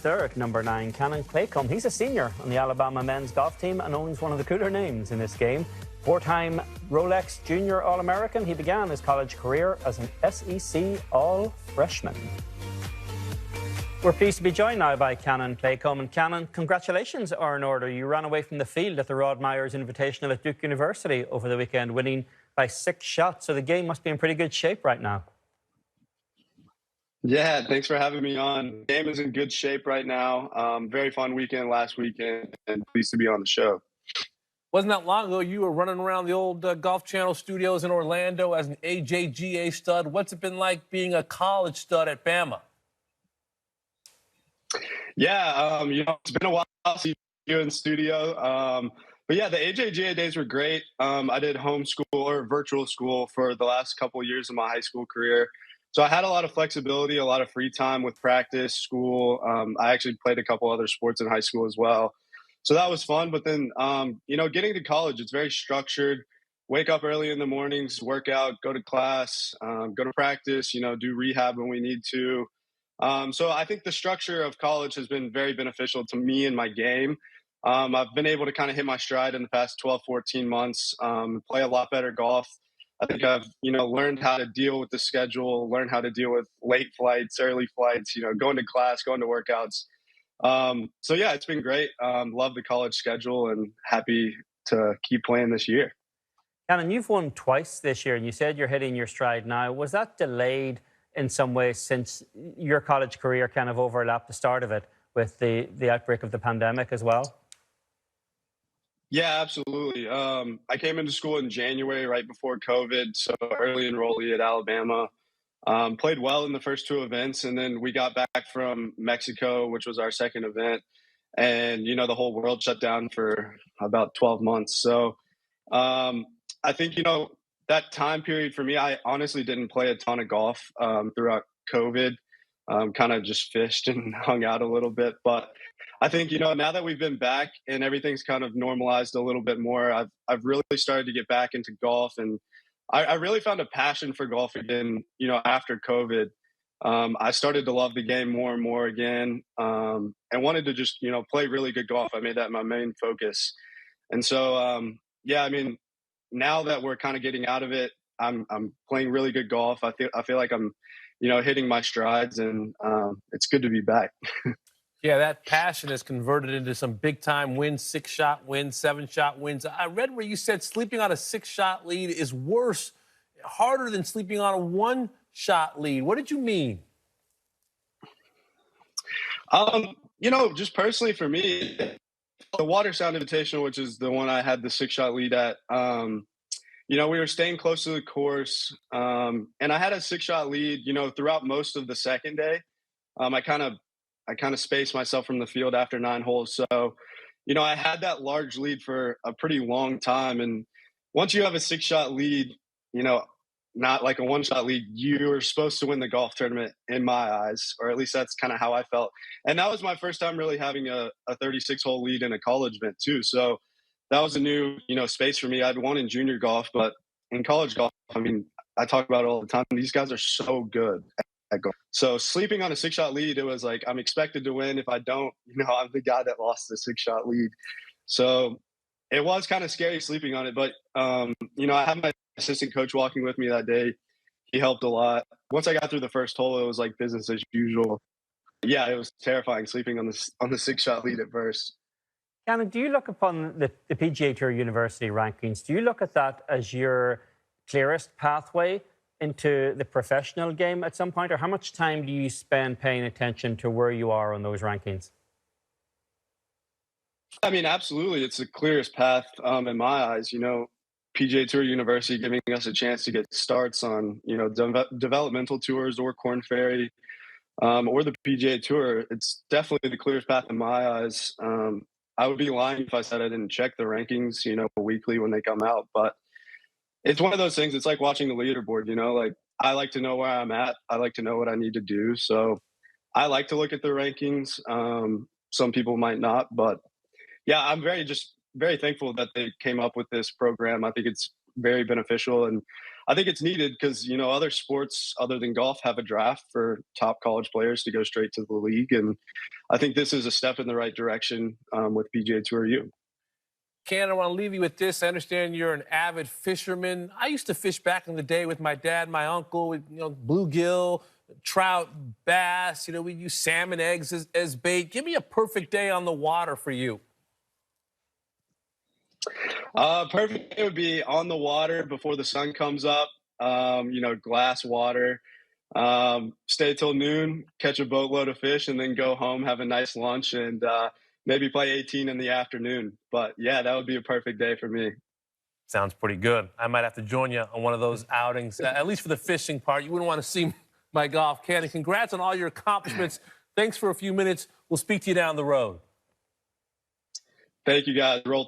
There at number 9, Canon Claycomb. He's a senior on the Alabama men's golf team and owns one of the cooler names in this game. Four-time Rolex Junior All-American, he began his college career as an SEC All-Freshman. We're pleased to be joined now by Canon Claycomb. And Canon, congratulations are in order. You ran away from the field at the Rod Myers Invitational at Duke University over the weekend, winning by 6 shots. So the game must be in pretty good shape right now. Yeah, thanks for having me on. The game is in good shape right now. Very fun weekend last weekend, and pleased to be on the show. Wasn't that long ago you were running around the old Golf Channel studios in Orlando as an AJGA stud? What's it been like being a college stud at Bama? Yeah, it's been a while since you in studio. But yeah, the AJGA days were great. I did homeschool or virtual school for the last couple of years of my high school career. So I had a lot of flexibility, a lot of free time with practice, school. I actually played a couple other sports in high school as well. So that was fun. But then, getting to college, it's very structured. Wake up early in the mornings, work out, go to class, go to practice, do rehab when we need to. So I think the structure of college has been very beneficial to me and my game. I've been able to kind of hit my stride in the past 12, 14 months, play a lot better golf. I think I've, learned how to deal with the schedule, learn how to deal with late flights, early flights, going to class, going to workouts. So yeah, it's been great. Love the college schedule and happy to keep playing this year. Canon, you've won twice this year and you said you're hitting your stride now. Was that delayed in some ways since your college career kind of overlapped the start of it with the outbreak of the pandemic as well? Yeah, absolutely. I came into school in January, right before COVID, so early enrollee at Alabama. Played well in the first 2 events, and then we got back from Mexico, which was our second event, and the whole world shut down for about 12 months. So I think that time period for me, I honestly didn't play a ton of golf throughout COVID. Kind of just fished and hung out a little bit, but I think, now that we've been back and everything's kind of normalized a little bit more, I've really started to get back into golf, and I really found a passion for golf again, after COVID. I started to love the game more and more again, and wanted to just, play really good golf. I made that my main focus. And so, now that we're kind of getting out of it, I'm playing really good golf. I feel like I'm, hitting my strides, and it's good to be back. Yeah, that passion is converted into some big-time wins, 6-shot wins, 7-shot wins. I read where you said sleeping on a 6-shot lead is harder than sleeping on a 1-shot lead. What did you mean? Just personally for me, the Water Sound Invitational, which is the one I had the 6-shot lead at, we were staying close to the course, and I had a 6-shot lead, throughout most of the second day. I kind of spaced myself from the field after 9 holes. So, I had that large lead for a pretty long time. And once you have a 6-shot lead, not like a 1-shot lead, you're supposed to win the golf tournament in my eyes, or at least that's kind of how I felt. And that was my first time really having a 36-hole lead in a college event too. So that was a new, space for me. I'd won in junior golf, but in college golf, I talk about it all the time. These guys are so good. So sleeping on a 6-shot lead, it was like, I'm expected to win. If I don't, I'm the guy that lost the 6-shot lead. So it was kind of scary sleeping on it. But, I had my assistant coach walking with me that day. He helped a lot. Once I got through the first hole, it was like business as usual. Yeah, it was terrifying sleeping on the 6-shot lead at first. Canon, do you look upon the PGA Tour University rankings, do you look at that as your clearest pathway into the professional game at some point, or how much time do you spend paying attention to where you are on those rankings? Absolutely. It's the clearest path in my eyes. PGA Tour University giving us a chance to get starts on, developmental tours or Korn Ferry or the PGA Tour. It's definitely the clearest path in my eyes. I would be lying if I said I didn't check the rankings, weekly when they come out, but it's one of those things. It's like watching the leaderboard, like I like to know where I'm at. I like to know what I need to do. So I like to look at the rankings. Some people might not, but yeah, I'm very thankful that they came up with this program. I think it's very beneficial. And I think it's needed because, you know, other sports other than golf have a draft for top college players to go straight to the league. And I think this is a step in the right direction with PGA Tour U. Ken, I want to leave you with this. I understand you're an avid fisherman. I used to fish back in the day with my dad, my uncle, with, you know, bluegill, trout, bass. You know, we'd use salmon eggs as bait. Give me a perfect day on the water for you. Perfect day would be on the water before the sun comes up, you know, glass water, stay till noon, catch a boatload of fish, and then go home, have a nice lunch, and maybe play 18 in the afternoon. But, yeah, that would be a perfect day for me. Sounds pretty good. I might have to join you on one of those outings, at least for the fishing part. You wouldn't want to see my golf. Ken, congrats on all your accomplishments. Thanks for a few minutes. We'll speak to you down the road. Thank you, guys. Roll